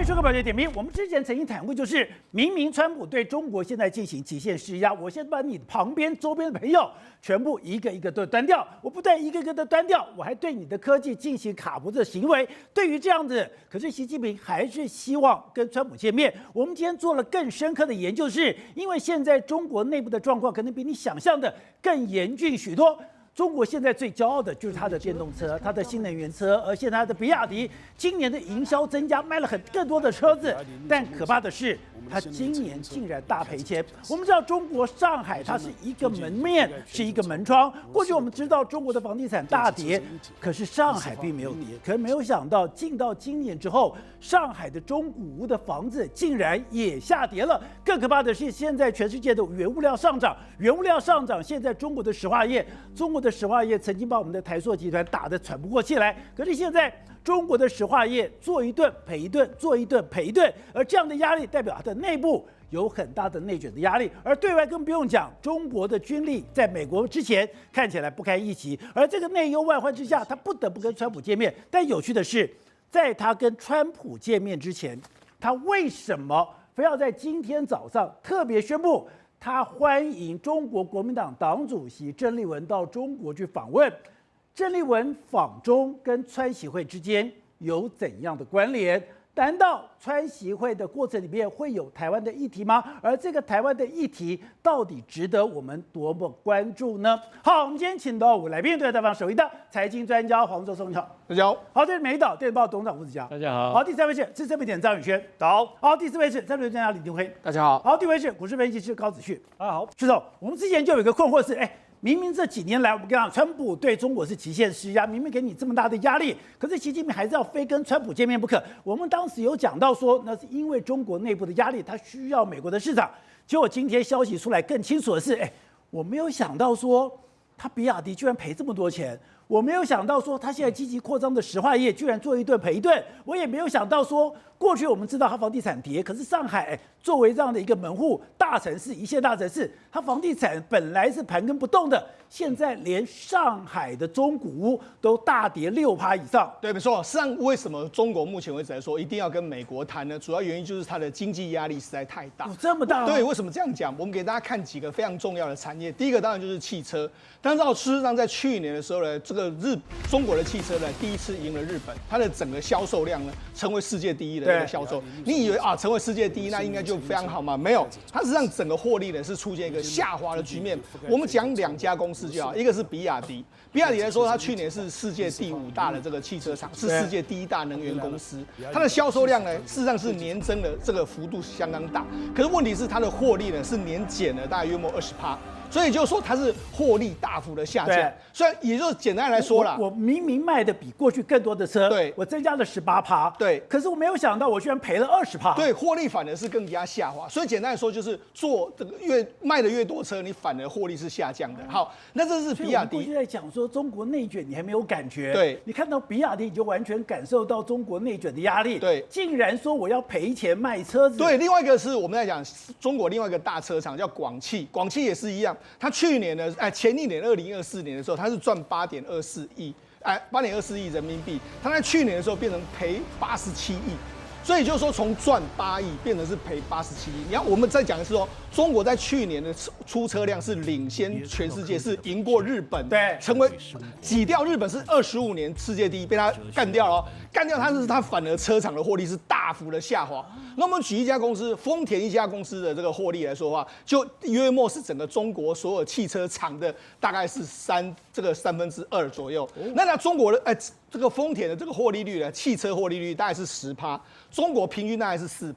迎收看《宝洁点评》。我们之前曾经谈过，就是明明川普对中国现在进行极限施压，我先把你旁边周边的朋友全部一个一个都端掉。我不但一个一个的端掉，我还对你的科技进行卡脖子的行为。对于这样子，可是习近平还是希望跟川普见面。我们今天做了更深刻的研究，是因为现在中国内部的状况可能比你想象的更严峻许多。中国现在最骄傲的就是它的电动车，它的新能源车，而且它的比亚迪今年的营销增加，卖了更多的车子。但可怕的是，它今年竟然大赔钱。我们知道中国上海它是一个门面，是一个门窗。过去我们知道中国的房地产大跌，可是上海并没有跌。可是没有想到，进到今年之后，上海的中古屋的房子竟然也下跌了。更可怕的是，现在全世界的原物料上涨，现在中国的石化业，的石化业曾经把我们的台塑集团打得喘不过气来，可是现在中国的石化业做一顿赔一顿，做一顿赔一顿，而这样的压力代表它的内部有很大的内卷的压力，而对外更不用讲，中国的军力在美国之前看起来不堪一击，而这个内忧外患之下，他不得不跟川普见面。但有趣的是，在他跟川普见面之前，他为什么非要在今天早上特别宣布？他欢迎中国国民党党主席郑丽文到中国去访问。郑丽文访中跟川习会之间有怎样的关联？难道川习会的过程里面会有台湾的议题吗？而这个台湾的议题到底值得我们多么关注呢？好，我们今天请到5位来宾，对台湾首位的财经专家黄周松，你好。大家好。好，这是美岛电子报董事长吴子嘉，大家好。好，第3位是资深媒体人张宇轩，好，第4位是战略专家李登辉，大家好。好，第5位是股市分析师高子旭，大家好。徐总，我们之前就有一个困惑是，明明这几年来，我们跟你讲，川普对中国是极限施压，明明给你这么大的压力，可是习近平还是要非跟川普见面不可。我们当时有讲到说，那是因为中国内部的压力，他需要美国的市场。结果今天消息出来更清楚的是，我没有想到说，他比亚迪居然赔这么多钱。我没有想到说，他现在积极扩张的石化业居然做一顿赔一顿。我也没有想到说，过去我们知道它房地产跌，可是上海作为这样的一个门户大城市，一线大城市，它房地产本来是盘根不动的，现在连上海的中古屋都大跌6%以上。对，没错。实际上，为什么中国目前为止来说一定要跟美国谈呢？主要原因就是它的经济压力实在太大。这么大？对，为什么这样讲？我们给大家看几个非常重要的产业。第一个当然就是汽车。大家知道，事实上在去年的时候呢，这个中国的汽车呢第一次赢了日本，它的整个销售量呢成为世界第一的一个销售。你以为成为世界第一，那应该就非常好吗？没有，它实际上整个获利呢是出现一个下滑的局面。我们讲2家公司就好，一个是比亚迪。比亚迪来说，它去年是世界第5大的这个汽车厂，是世界第1大能源公司。它的销售量呢，事实上是年增的这个幅度相当大。可是问题是它的获利呢是年减了大概约莫20%。所以就是说，它是获利大幅的下降。所以也就是简单来说啦，我明明卖的比过去更多的车，对，我增加了18%，对。可是我没有想到，我居然赔了20%，对，获利反而是更加下滑。所以简单来说，就是做这个卖的越多车，你反而获利是下降的。好，那这是比亚迪。过去在讲说中国内卷，你还没有感觉，对，你看到比亚迪，你就完全感受到中国内卷的压力，对，竟然说我要赔钱卖车子，对。另外一个是我们在讲中国另外一个大车厂叫广汽，广汽也是一样，它去年呢，前一年2024年的时候，它是赚8.24亿，8.24亿人民币，它在去年的时候变成赔87亿。所以就是说，从赚8亿变成是赔87亿。你看，我们再讲的是说，中国在去年的出车量是领先全世界，是赢过日本，对，成为挤掉日本是25年世界第一，被他干掉了。干掉它反而车厂的获利是大幅的下滑。那我们举一家公司，丰田一家公司的这个获利来说的话，就约莫是整个中国所有汽车厂的大概是2/3左右。那中国的这个丰田的这个获利率呢，汽车获利率大概是10%，中国平均大概是4%。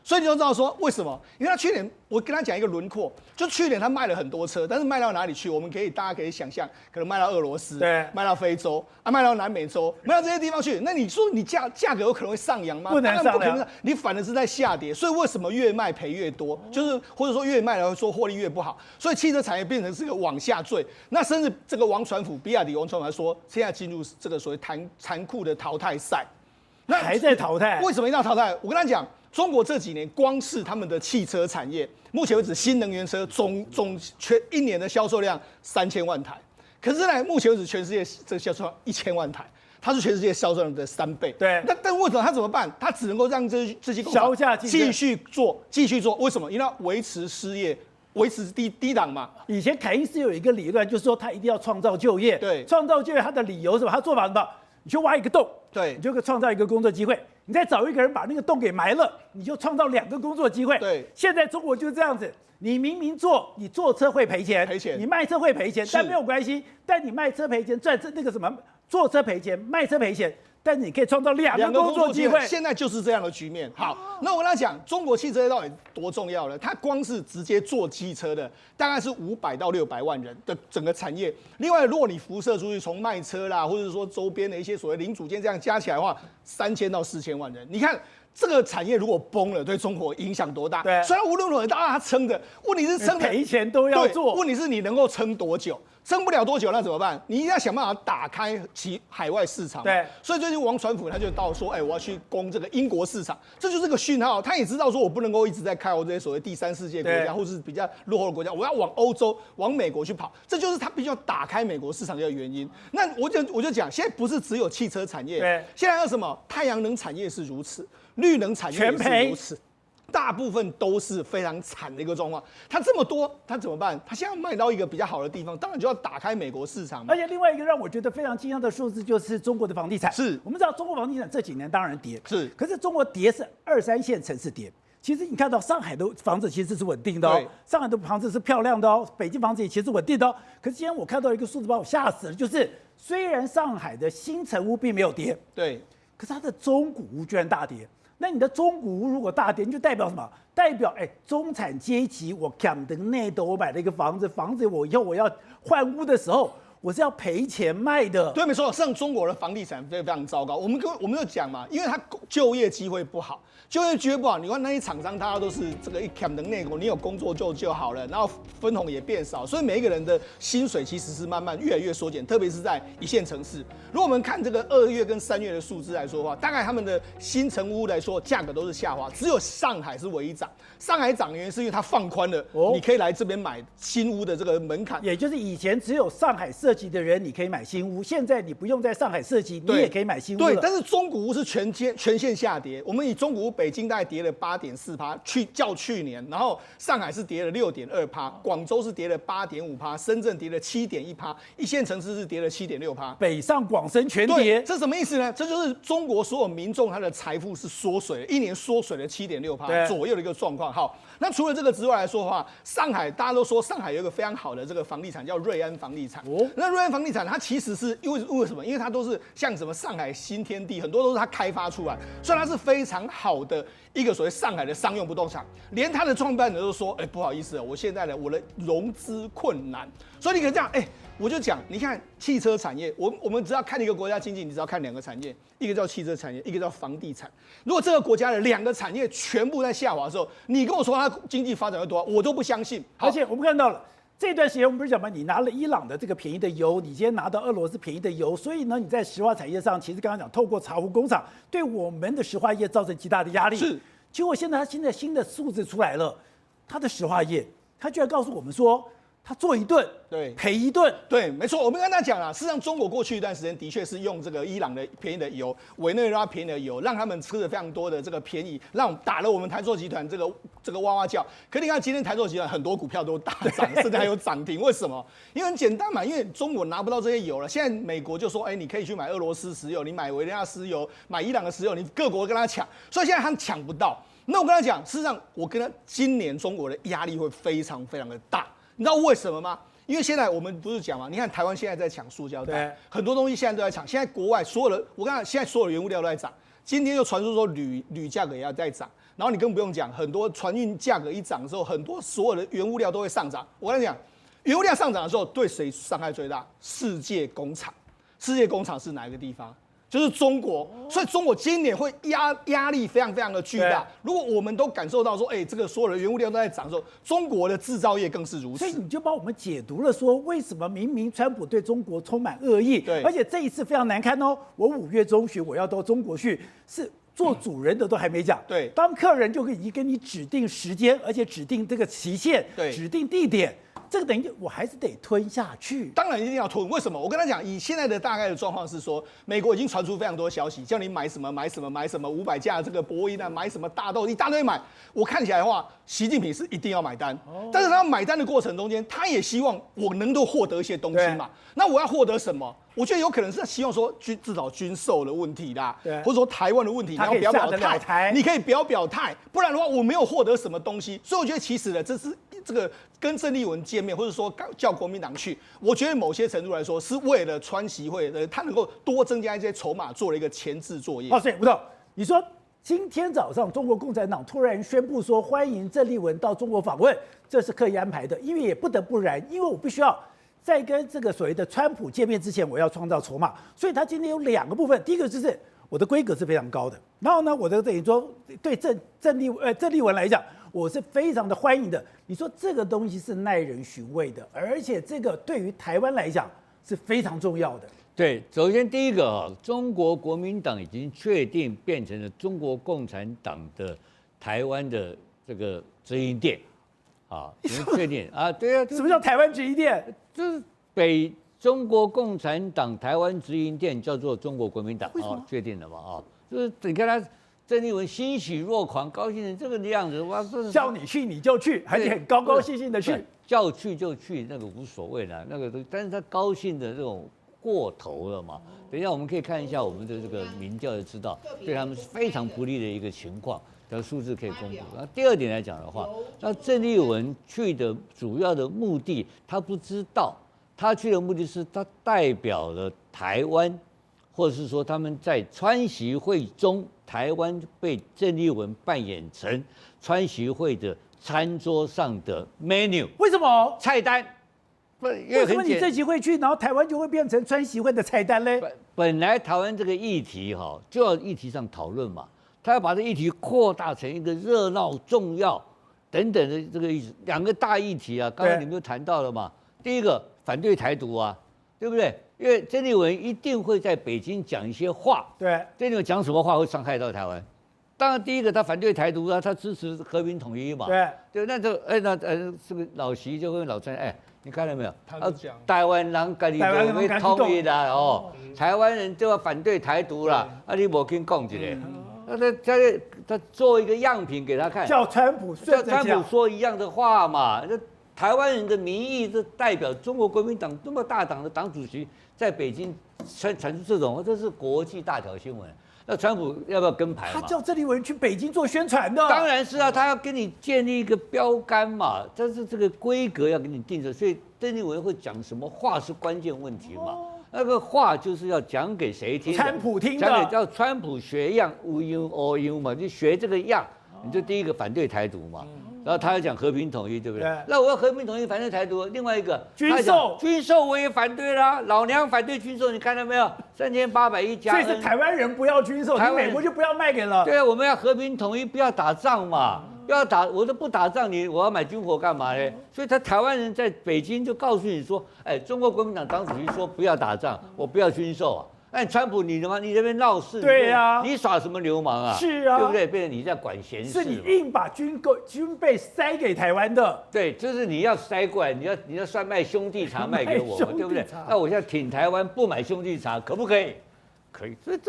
所以你就知道说为什么？因为他去年我跟他讲一个轮廓，就去年他卖了很多车，但是卖到哪里去？大家可以想象，可能卖到俄罗斯，对，卖到非洲，卖到南美洲，卖到这些地方去。那你说你价格有可能会上扬吗？不能上扬，你反而是在下跌。所以为什么越卖赔越多？就是或者说越卖了说获利越不好。所以汽车产业变成是个往下坠。那甚至这个王传福，比亚迪王传福来说，现在进入这个所谓残酷的淘汰赛。那还在淘汰？为什么一定要淘汰？我跟他讲。中国这几年光是他们的汽车产业，目前为止新能源车全一年的销售量3000万台，可是呢，目前为止全世界这销售1000万台。它是全世界销售量的3倍。对，但为什么它怎么办？它只能够让这些工销价厂继续做。为什么？因为要维持失业。维持低档嘛。以前凯因斯有一个理论，就是说他一定要创造就业。对，创造就业他的理由是什么？他做法什么？你去挖一个洞，对，你就创造一个工作机会。你再找一个人把那个洞给埋了，你就创造2个工作机会。对，现在中国就是这样子。你明明你坐车会赔钱，你卖车会赔钱，但没有关系。但你卖车赔钱，赚那个什么，坐车赔钱，卖车赔钱。但你可以创造2个工作机会，现在就是这样的局面。好，那我跟他讲，中国汽车到底多重要呢？它光是直接做汽车的，大概是500到600万人的整个产业。另外，如果你辐射出去，从卖车啦，或者说周边的一些所谓零组件这样加起来的话，3000到4000万人。你看这个产业如果崩了，对中国影响多大？对，虽然无论如何，大家撑着，问题是撑着赔钱都要做，问题是你能够撑多久？撑不了多久，那怎么办？你一定要想办法打开其海外市场。对，所以最近王传福他就到说，我要去攻这个英国市场，这就是个讯号。他也知道说我不能够一直在开这些所谓第3世界国家或是比较落后的国家，我要往欧洲、往美国去跑，这就是他必须要打开美国市场的原因。那我就讲，现在不是只有汽车产业，对，现在有什么？太阳能产业是如此，绿能产业也是如此。大部分都是非常惨的一个状况。它这么多，它怎么办？它现在卖到一个比较好的地方，当然就要打开美国市场嘛。而且另外一个让我觉得非常惊讶的数字就是中国的房地产。是我们知道中国房地产这几年当然跌，是，可是中国跌是2、3线城市跌。其实你看到上海的房子其实是稳定的哦，上海的房子是漂亮的哦，北京房子也其实稳定的哦。可是今天我看到一个数字把我吓死了，就是虽然上海的新城屋并没有跌，对，可是它的中古屋居然大跌。那你的中古屋如果大跌，你就代表什么？代表中产阶级，我看的内斗，我买了一个房子，我以后我要换屋的时候，我是要赔钱卖的。对，没错，像中国的房地产非常糟糕。我们就讲嘛，因为它就业机会不好。就业机会不好，你看那些厂商，大家都是这个一 camp 的内国，你有工作就好了，然后分红也变少，所以每一个人的薪水其实是慢慢越来越缩减，特别是在1线城市。如果我们看这个2月跟3月的数字来说的话，大概他们的新成屋来说价格都是下滑，只有上海是唯一涨。上海涨原因是因为它放宽了，你可以来这边买新屋的这个门槛，也就是以前只有上海设计的人你可以买新屋，现在你不用在上海设计，你也可以买新屋了。对，但是中古屋是全线下跌。我们以中古屋，北京大概跌了8.4%，较去年，然后上海是跌了6.2%，广州是跌了8.5%，深圳跌了7.1%，一线城市是跌了7.6%，北上广深全跌。这什么意思呢？这就是中国所有民众他的财富是缩水了，1年缩水了7.6%左右的一个状况。好，那除了这个之外来说的话，上海大家都说上海有一个非常好的这个房地产叫瑞安房地产。那瑞安房地产它其实是因为什么？因为它都是像什么上海新天地，很多都是它开发出来，所以它是非常好的一个所谓上海的商用不动产。连它的创办人都说，不好意思，我现在我的融资困难。所以你可以这样，我就讲，你看汽车产业，我们只要看一个国家经济，你只要看2个产业，一个叫汽车产业，一个叫房地产。如果这个国家的2个产业全部在下滑的时候，你跟我说它经济发展会多好，我都不相信。而且我们看到了这段时间，我们不是讲吗？你拿了伊朗的这个便宜的油，你今天拿到俄罗斯便宜的油，所以呢，你在石化产业上，其实刚刚讲，透过茶壶工厂对我们的石化业造成极大的压力。是，结果现在新的数字出来了，它的石化业，它居然告诉我们说，他做一顿，对，赔一顿，对，没错。我们跟他讲了，事实上中国过去一段时间的确是用这个伊朗的便宜的油、委内瑞拉便宜的油，让他们吃了非常多的这个便宜，让打了我们台塑集团这个哇哇叫。可你看今天台塑集团很多股票都大涨，甚至还有涨停，为什么？因为很简单嘛，因为中国拿不到这些油了。现在美国就说，你可以去买俄罗斯石油，你买委内瑞拉石油，买伊朗的石油，你各国跟他抢，所以现在他们抢不到。那我跟他讲，事实上今年中国的压力会非常非常的大。你知道为什么吗？因为现在我们不是讲嘛，你看台湾现在在抢塑胶袋，很多东西现在都在抢。现在国外所有的，我刚才现在所有的原物料都在涨。今天又传出说铝价格也要再涨，然后你更不用讲，很多船运价格一涨的时候，很多所有的原物料都会上涨。我跟你讲，原物料上涨的时候，对谁伤害最大？世界工厂。世界工厂是哪一个地方？就是中国，所以中国今年会压力非常非常的巨大。如果我们都感受到说，这个所有的原物料都在涨的时候，中国的制造业更是如此。所以你就帮我们解读了说，为什么明明川普对中国充满恶意，对，而且这一次非常难堪哦。我5月中旬我要到中国去，是做主人的都还没讲，对，当客人就已经跟你指定时间，而且指定这个期限，对，指定地点。这个等于我还是得吞下去。当然一定要吞，为什么？我跟他讲，以现在的大概的状况是说，美国已经传出非常多消息，叫你买什么500架这个波音啊，买什么大豆，一大堆买。我看起来的话，习近平是一定要买单，但是他买单的过程中间，他也希望我能够获得一些东西嘛。那我要获得什么？我觉得有可能是希望说至少军售的问题啦，或者说台湾的问题，你要表态，你可以表态，不然的话我没有获得什么东西。所以我觉得其实呢，这是这个跟郑丽文见面，或者说叫国民党去，我觉得某些程度来说是为了川习会他能够多增加一些筹码，做了一个前置作业。所以吴董，你说今天早上中国共产党突然宣布说欢迎郑丽文到中国访问，这是刻意安排的，因为也不得不然，因为我必须要在跟这个所谓的川普见面之前，我要创造筹码，所以他今天有2个部分，第一个就是我的规格是非常高的，然后呢，我的等于说对郑丽文来讲，我是非常的欢迎的。你说这个东西是耐人寻味的，而且这个对于台湾来讲是非常重要的。对，首先第一个，中国国民党已经确定变成了中国共产党的台湾的这个直营店。已经确定啊，对啊，什么叫台湾直营店？就是中国共产党台湾直营店叫做中国国民党确定了嘛就是你看他郑丽文欣喜若狂，高兴成这个样子，哇，叫你去你就去，而且很高高兴兴的去，叫去就去，那个无所谓啦，那个但是他高兴的这种过头了嘛。等一下我们可以看一下我们的这个民调就知道，对他们是非常不利的一个情况。的数字可以公布。那第二点来讲的话，那郑丽文去的主要的目的，他不知道，他去的目的是他代表了台湾，或者是说他们在川习会中，台湾被郑丽文扮演成川习会的餐桌上的 menu。为什么菜单？为什么你这集会去，然后台湾就会变成川习会的菜单嘞？本来台湾这个议题就要议题上讨论嘛。他要把这议题扩大成一个热闹、重要等等的这个意思，2个大议题啊，刚才你们就谈到了嘛。第一个反对台独啊，对不对？因为郑丽文一定会在北京讲一些话，对，郑丽文讲什么话会伤害到台湾？当然，第一个他反对台独啊，他支持和平统一嘛，对，那这个老习就问老川，你看到没有？他讲台湾人家己都要统一啦，台湾人就要反对台独啦，你无跟讲一个。他做一个样品给他看，叫川普说一样的话嘛。台湾人的民意，这代表中国国民党这么大党的党主席在北京传出这种，这是国际大条新闻。那川普要不要跟牌嘛？他叫郑丽文去北京做宣传的。当然是啊，他要跟你建立一个标杆嘛，但是这个规格要给你定着，所以郑丽文会讲什么话是关键问题嘛。那个话就是要讲给谁听？川普听的，讲给叫川普学样，无忧哦忧嘛，就学这个样，你就第一个反对台独嘛。然后他要讲和平统一，对不对？那我要和平统一，反对台独。另外一个军售我也反对啦，老娘反对军售，你看到没有？3800亿+，所以是台湾人不要军售，你美国就不要卖给了。对啊，我们要和平统一，不要打仗嘛。不要打，我都不打仗，我要买军火干嘛呢？所以台湾人在北京就告诉你说，中国国民党党主席说不要打仗，我不要军售啊。川普你那边闹事，对呀，你耍什么流氓啊？是啊，对不对？变成你在管闲事，是你硬把军备塞给台湾的。对，就是你要塞过来，你要算卖兄弟茶卖给我，对不对？那我现在挺台湾，不买兄弟茶，可不可以？可以。所以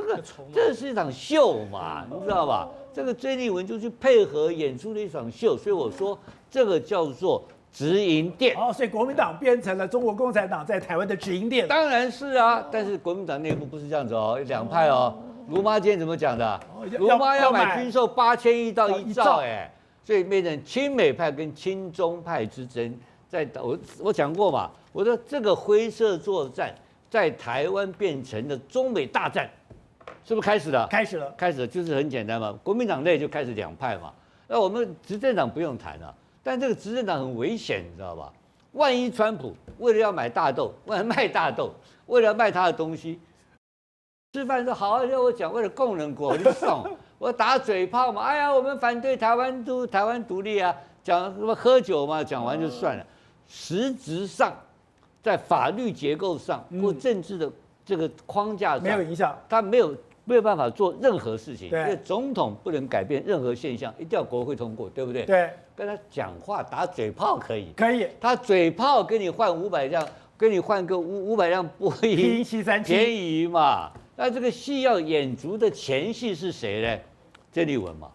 这是一场秀嘛，你知道吧？这个郑丽文就去配合演出的一场秀，所以我说这个叫做直营店。所以国民党变成了中国共产党在台湾的直营店。当然是啊，但是国民党内部不是这样子2派卢妈今天怎么讲的？卢妈要买军售8000亿到1兆所以变成亲美派跟亲中派之争。我讲过嘛，我说这个灰色作战在台湾变成了中美大战。是不是开始了？开始了，就是很简单嘛。国民党内就开始2派嘛。那我们执政党不用谈了，但这个执政党很危险，你知道吧？万一川普为了要买大豆，为了卖大豆，为了卖他的东西，吃饭说好要我讲，为了共人国，我就送，我打嘴炮嘛。哎呀，我们反对台湾独立啊，讲什么喝酒嘛，讲完就算了。实质上，在法律结构上或政治的这个框架上没有影响，他没有没有办法做任何事情，因对为总统不能改变任何现象，一定要国会通过，对不对？对，跟他讲话打嘴炮可以，可以。他嘴炮跟你换500辆，跟你换个500辆波音737便宜嘛。那这个戏要演足的前戏是谁呢？郑丽文嘛。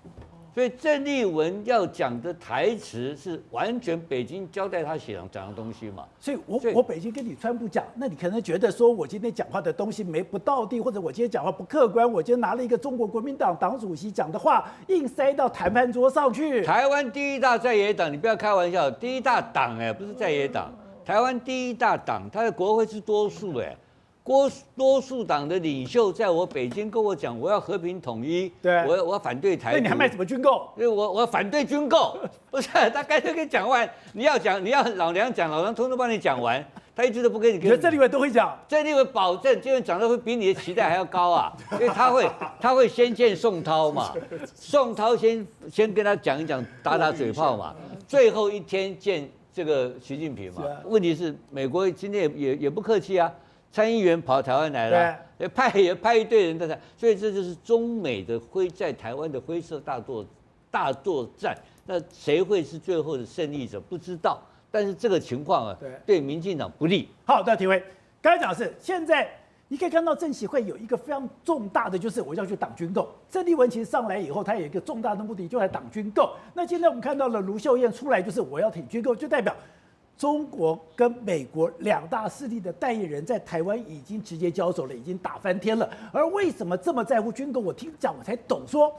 所以郑丽文要讲的台词是完全北京交代他讲的东西嘛。所以我北京跟你川普讲，那你可能觉得说我今天讲话的东西不到地，或者我今天讲话不客观，我今天拿了一个中国国民党党主席讲的话，硬塞到谈判桌上去。台湾第一大在野党，你不要开玩笑，第一大党不是在野党，台湾第一大党，它的国会是多数多数党的领袖在我北京跟我讲，我要和平统一，对，我要反对台独。那你还卖什么军购？因为我要反对军购，不是他干脆给你讲完，你要老娘讲，老娘通通帮你讲完，他一直都不跟你。你觉得郑丽文都会讲？郑丽文保证，今天讲的会比你的期待还要高啊，因为他会先见宋涛嘛，宋涛先跟他讲一讲，打嘴炮嘛，最后一天见这个习近平嘛。问题是美国今天也不客气啊。参议员跑台湾来了，也派一堆人在台，所以这就是中美的在台湾的灰色大作战。那谁会是最后的胜利者？不知道。但是这个情况对民进党不利。好，大家体会。刚才讲的是，现在你可以看到政协会有一个非常重大的，就是我要去挡军购。郑丽文其实上来以后，他有一个重大的目的，就来挡军购。那现在我们看到了卢秀燕出来，就是我要挺军购，就代表中国跟美国两大势力的代言人在台湾已经直接交手了，已经打翻天了。而为什么这么在乎军购？我听讲我才懂说，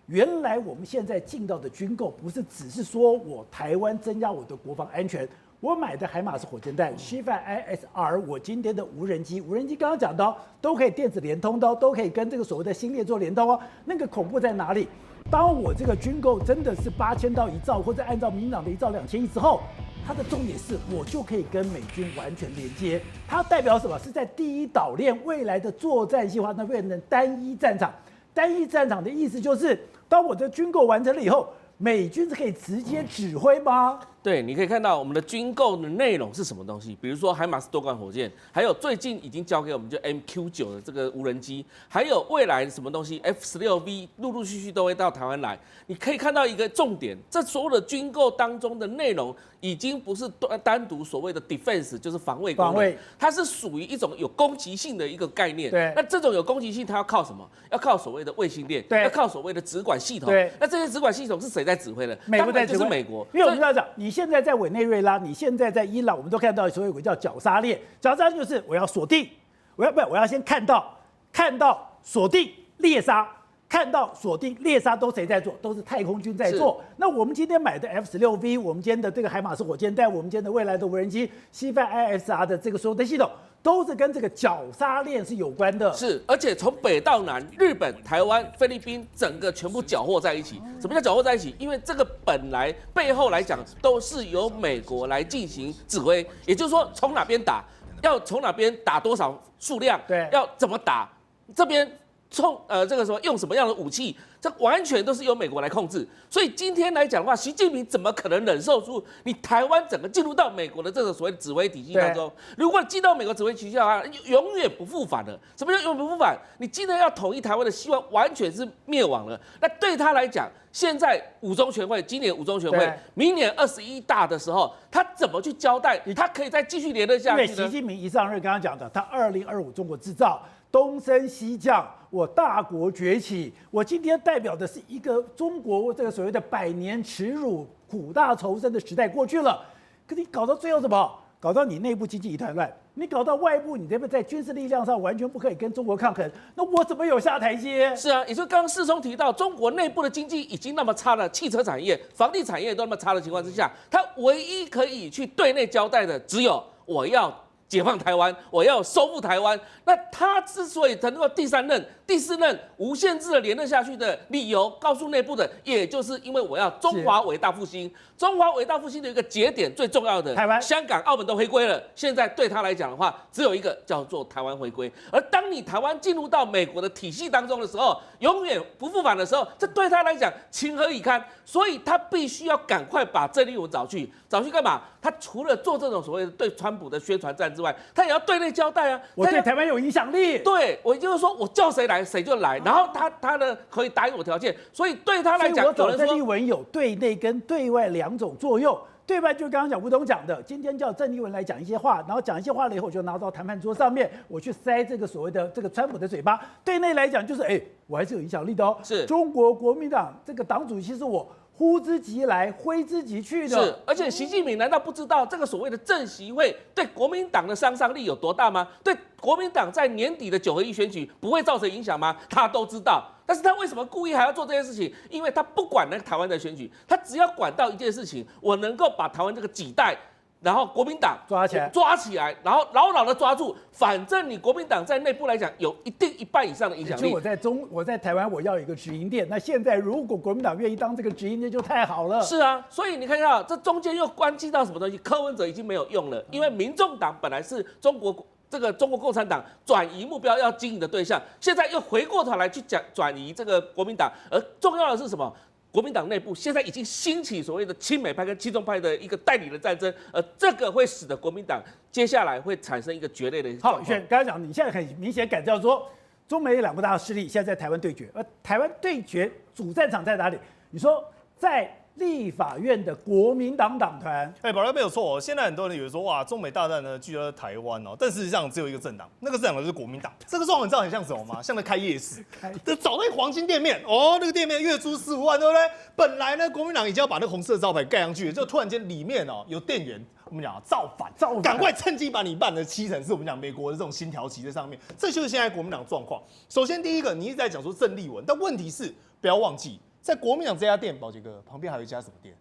原来我们现在进到的军购不是只是说我台湾增加我的国防安全，我买的海马斯火箭弹、西范 ISR， 我今天的无人机刚刚讲到都可以电子联通的，都可以跟这个所谓的星链做联通哦。那个恐怖在哪里？当我这个军购真的是8000到1兆，或者按照民进党的1兆2000亿之后，它的重点是我就可以跟美军完全连接。它代表什么？是在第一岛链未来的作战计划，那变成单一战场。单一战场的意思就是，当我的军购完成了以后，美军是可以直接指挥吗？对，你可以看到我们的军购的内容是什么东西，比如说海马斯多管火箭，还有最近已经交给我们就 MQ9的这个无人机，还有未来什么东西 F16V 陆陆续续都会到台湾来。你可以看到一个重点，这所有的军购当中的内容已经不是单独所谓的 defense， 就是防卫功能，它是属于一种有攻击性的一个概念。对，那这种有攻击性，它要靠什么？要靠所谓的卫星链，要靠所谓的直管系统。对，那这些直管系统是谁在指挥的？美国在指挥，就是美国。因为我们要讲，你现在在委内瑞拉，你现在在伊朗，我们都看到所有有个叫绞杀链，绞杀链就是我要锁定，我要先看到锁定猎杀。看到锁定猎杀都谁在做？都是太空军在做。那我们今天买的 F16V， 我们今天的这个海马斯火箭弹，我们今天的未来的无人机西范 ISR 的这个所有的系统，都是跟这个绞杀链是有关的。是，而且从北到南，日本、台湾、菲律宾，整个全部搅和在一起。什么叫搅和在一起？因为这个本来背后来讲，都是由美国来进行指挥，也就是说从哪边打，要从哪边打多少数量，对，要怎么打，这边。这个什么用什么样的武器，这完全都是由美国来控制。所以今天来讲的话，习近平怎么可能忍受住你台湾整个进入到美国的这个所谓的指挥体系当中？如果进到美国指挥体系的话，永远不复返了。什么叫永远不复返？你今天要统一台湾的希望完全是灭亡了。那对他来讲，现在五中全会，今年五中全会，明年21大的时候，他怎么去交代？他可以再继续连任下去呢？因为习近平一上任，刚刚讲的，他2025中国制造。东升西降，我大国崛起。我今天代表的是一个中国这个所谓的100年耻辱、苦大仇深的时代过去了。可你搞到最后什么？搞到你内部经济一团乱，你搞到外部，你这边在军事力量上完全不可以跟中国抗衡，那我怎么有下台阶？是啊，也就刚刚世聪提到，中国内部的经济已经那么差了，汽车产业、房地产业都那么差的情况之下，他唯一可以去对内交代的，只有我要解放台湾，我要收复台湾。那他之所以能够第3任、第4任无限制的连任下去的理由，告诉内部的，也就是因为我要中华伟大复兴。中华伟大复兴的一个节点，最重要的，台湾、香港、澳门都回归了。现在对他来讲的话，只有一个叫做台湾回归。而当你台湾进入到美国的体系当中的时候，永远不复返的时候，这对他来讲情何以堪？所以他必须要赶快把郑丽文找去干嘛？他除了做这种所谓的对川普的宣传战之之外，他也要对内交代啊。我对台湾有影响力。对，我就是说我叫谁来谁就来，然后他呢可以答应我条件，所以对他来讲，我找郑丽文有对内跟对外2种作用。对外就刚刚讲吴董讲的，今天叫郑丽文来讲一些话，然后讲一些话了以后，我就拿到谈判桌上面，我去塞这个所谓的这个川普的嘴巴。对内来讲就是，我还是有影响力的哦。是中国国民党这个党主席是我呼之即来，挥之即去的。是，而且习近平难道不知道这个所谓的政协会对国民党的杀伤力有多大吗？对国民党在年底的9合1选举不会造成影响吗？他都知道。但是他为什么故意还要做这件事情？因为他不管那个台湾的选举，他只要管到一件事情，我能够把台湾这个几代，然后国民党抓起来，然后牢牢的抓住。反正你国民党在内部来讲有一定1半以上的影响力。我在台湾我要有一个直营店，那现在如果国民党愿意当这个直营店就太好了。是啊，所以你看到这中间又关系到什么东西？柯文哲已经没有用了，因为民众党本来是中国共产党转移目标要经营的对象，现在又回过头来去讲转移这个国民党，而重要的是什么？国民党内部现在已经兴起所谓的亲美派跟亲中派的一个代理的战争，而这个会使得国民党接下来会产生一个决裂的状况。好，轩刚才讲，你现在很明显感觉到说，中美2个大势力现在在台湾对决，而台湾对决主战场在哪里？你说在立法院的国民党党团，宝来没有错哦。现在很多人以为说，哇，中美大战呢聚焦在台湾哦，但事实上只有一个政党，那个政党就是国民党。这个状况你知道很像什么吗？像在开夜市，找那个黄金店面哦，那个店面月租4、5万，对不对？本来呢，国民党已经要把那个红色招牌盖上去，就突然间里面哦有店员。我们讲造反，赶快趁机把你办的7成是我们讲美国的这种新条旗在上面，这就是现在国民党状况。首先第一个，你一直在讲说郑丽文，但问题是不要忘记，在国民党这家店，宝杰哥旁边还有一家什么店？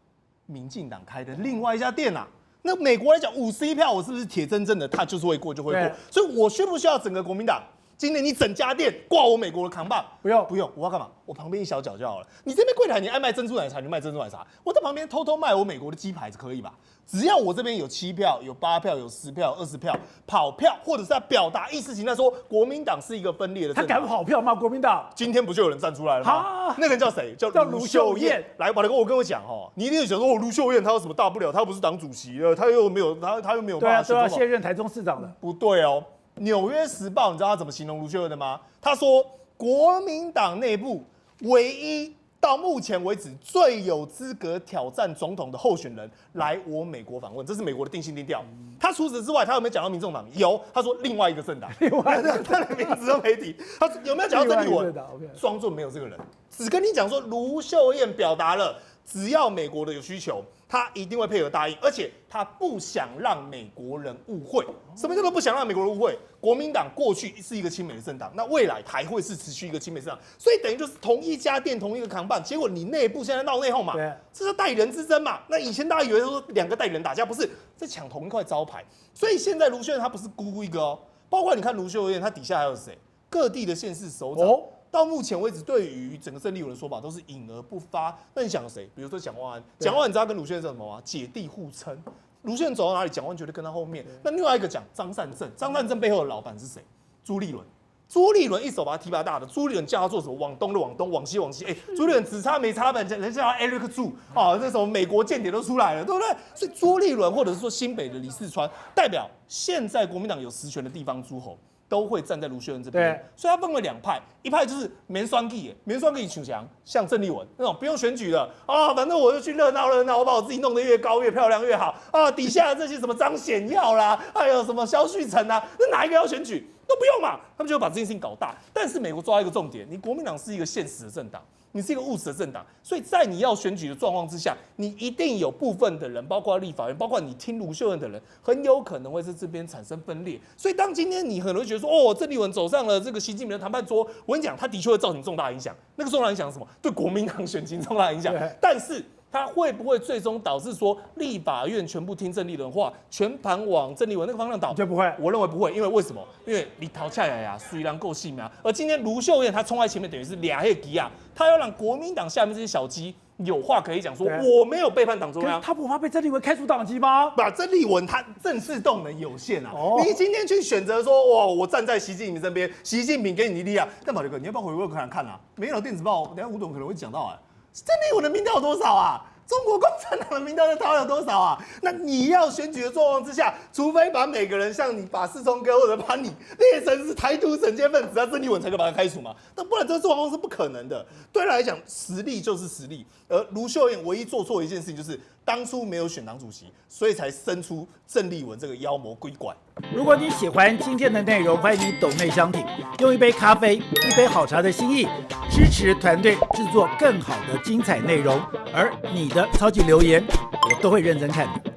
民进党开的另外一家店啊。那美国来讲，51票，我是不是铁铮铮的，他就是会过就会过？所以我需不需要整个国民党？今年你整家店挂我美国的扛棒？不用，我要干嘛？我旁边一小角就好了。你这边柜台你爱卖珍珠奶茶，你就卖珍珠奶茶。我在旁边偷偷卖我美国的鸡排可以吧？只要我这边有7票、有8票、有10票、20票跑票，或者是在表达意识形态，说国民党是一个分裂的政党。他敢跑票吗？国民党今天不就有人站出来了吗？那个人叫谁？叫卢秀燕。来，宝大哥，我跟我讲哦，你一定想说，卢秀燕她有什么大不了？她又不是党主席了，她又没有办法。对啊，卸任台中市长了。不对哦。《纽约时报》你知道他怎么形容卢秀燕的吗？他说，国民党内部唯一到目前为止最有资格挑战总统的候选人来我美国访问，这是美国的定性定调。他除此之外，他有没有讲到民众党？有，他说另外一个政党，他的名字都没提。他有没有讲到郑丽文？装作没有这个人，只跟你讲说卢秀燕表达了，只要美国的有需求，他一定会配合答应，而且他不想让美国人误会。什么叫做不想让美国人误会？国民党过去是一个亲美的政党，那未来还会是持续一个亲美政党，所以等于就是同一家店同一个扛棒，结果你内部现在闹内讧嘛，这是代理人之争嘛。那以前大家以为说2个代理人打架，不是在抢同一块招牌，所以现在卢秀燕她不是孤孤一个哦，包括你看卢秀燕，她底下还有谁？各地的县市首长。到目前为止，对于整个郑丽文的说法都是隐而不发。那你想谁？比如说蒋万安，蒋万安你知道跟卢秀燕是什么吗？姐弟互称。卢秀燕走到哪里，蒋万安绝对跟他后面。那另外一个讲张善政，张善政背后的老板是谁？朱立伦。朱立伦一手把他提拔大的，朱立伦叫他做什么？往东的往东，往西往西。朱立伦只差没差本，人家叫他 Eric Chu 啊，那什么美国间谍都出来了，对不对？所以朱立伦或者是说新北的李四川，代表现在国民党有实权的地方诸侯。都会站在卢秀燕这边，所以他分为2派，一派就是免双 K， 免双 K 逞强，像郑丽文那种不用选举的啊，反正我就去热闹，我把我自己弄得越高越漂亮越好啊，底下的这些什么张显耀啦，还有什么萧旭成啊，那哪一个要选举都不用嘛，他们就会把这件事情搞大。但是美国抓一个重点，你国民党是一个现实的政党。你是一个务实的政党，所以在你要选举的状况之下，你一定有部分的人，包括立法院，包括你听卢秀燕的人，很有可能会在这边产生分裂。所以当今天你可能会觉得说，哦，郑丽文走上了这个习近平的谈判桌，我跟你讲，他的确会造成重大影响。那个重大影响是什么？对国民党选情重大影响。但是它会不会最终导致说立法院全部听郑丽文话，全盘往郑丽文那个方向倒？就不会。我认为不会，因为为什么？因为你逃下来呀，虽然够细嘛。而今天卢秀燕她冲在前面，等于是俩黑鸡啊，她要让国民党下面这些小鸡有话可以讲，说我没有背叛党中央。他不怕被郑丽文开除党籍吗？把郑丽文他政治动能有限啊，你今天去选择说哇，我站在习近平这边，习近平给你力量，但宝杰哥，你要不要回过头看啊？没有电子报，等下吴董可能会讲到啊。郑丽文的民调有多少啊？中国共产党的民调在台湾有多少啊？那你要选举的状况之下，除非把每个人像你把世聪哥或者把你列成是台独惩戒分子，郑丽文才可以把他开除嘛？但不然这个状况是不可能的。对他来讲，实力就是实力。而卢秀燕唯一做错一件事情，就是当初没有选党主席，所以才生出郑丽文这个妖魔鬼怪。如果你喜欢今天的内容，欢迎你抖内相挺，用一杯咖啡、一杯好茶的心意，支持团队制作更好的精彩内容。而你的超级留言，我都会认真看的。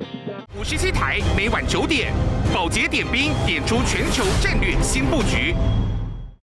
57台每晚9点，宝洁点兵点出全球战略新布局。